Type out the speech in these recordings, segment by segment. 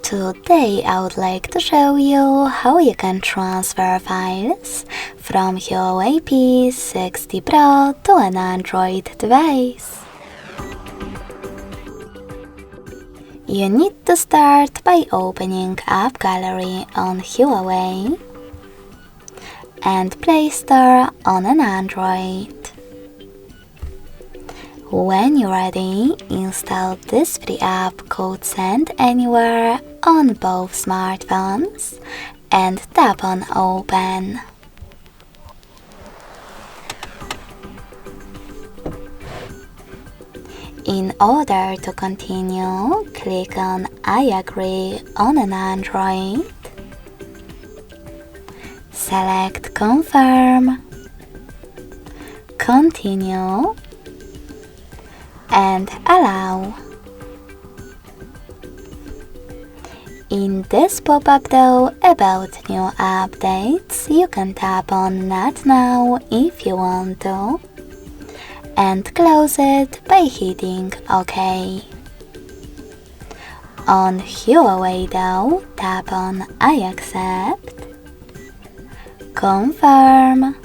Today I would like to show you how you can transfer files from HUAWEI P60 Pro to an Android device. You need to start by opening App Gallery on HUAWEI and Play Store on an Android. When you're ready, install this free app called Send Anywhere on both smartphones and tap on Open. In order to continue, click on I agree on an Android. Select Confirm, Continue, and Allow. In this pop-up though about new updates, you can tap on Not Now if you want to, and close it by hitting OK. On HUAWEI though, tap on I accept, confirm,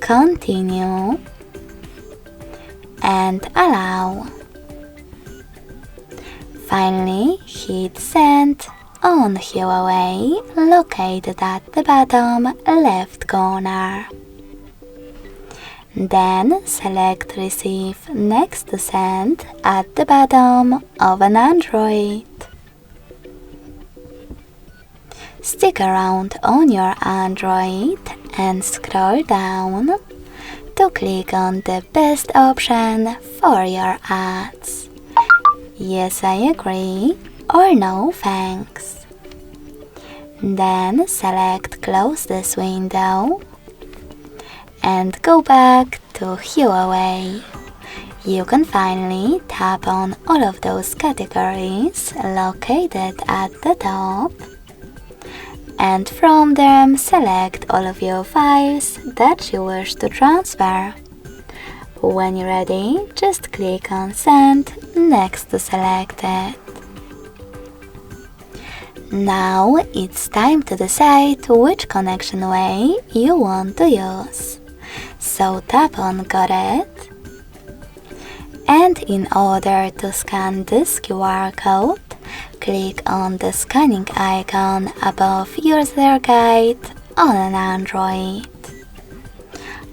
continue, and allow. Finally, hit Send on HUAWEI located at the bottom left corner. Then select Receive next to Send at the bottom of an Android. Stick around on your Android and scroll down to click on the best option for your ads. Yes, I agree, or no thanks. Then select Close this window and go back to HUAWEI. You can finally tap on all of those categories located at the top, and from them select all of your files that you wish to transfer. When you're ready, just click on Send next to selected. Now it's time to decide which connection way you want to use. So tap on Got it. And in order to scan this QR code, click on the scanning icon above User Guide on an Android.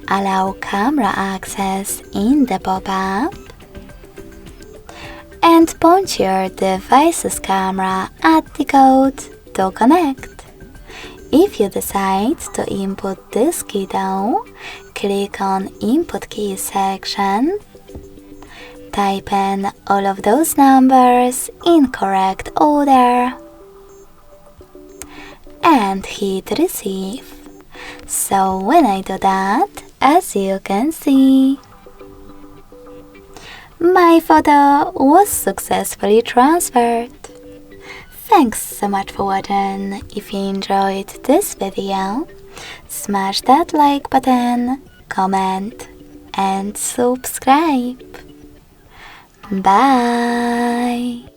Allow camera access in the pop-up and point your device's camera at the code to connect. If you decide to input this key though, click on Input Keys section, type in all of those numbers in correct order, and hit Receive. So when I do that, as you can see, my photo was successfully transferred. Thanks so much for watching. If you enjoyed this video, smash that like button, comment, and subscribe. Bye!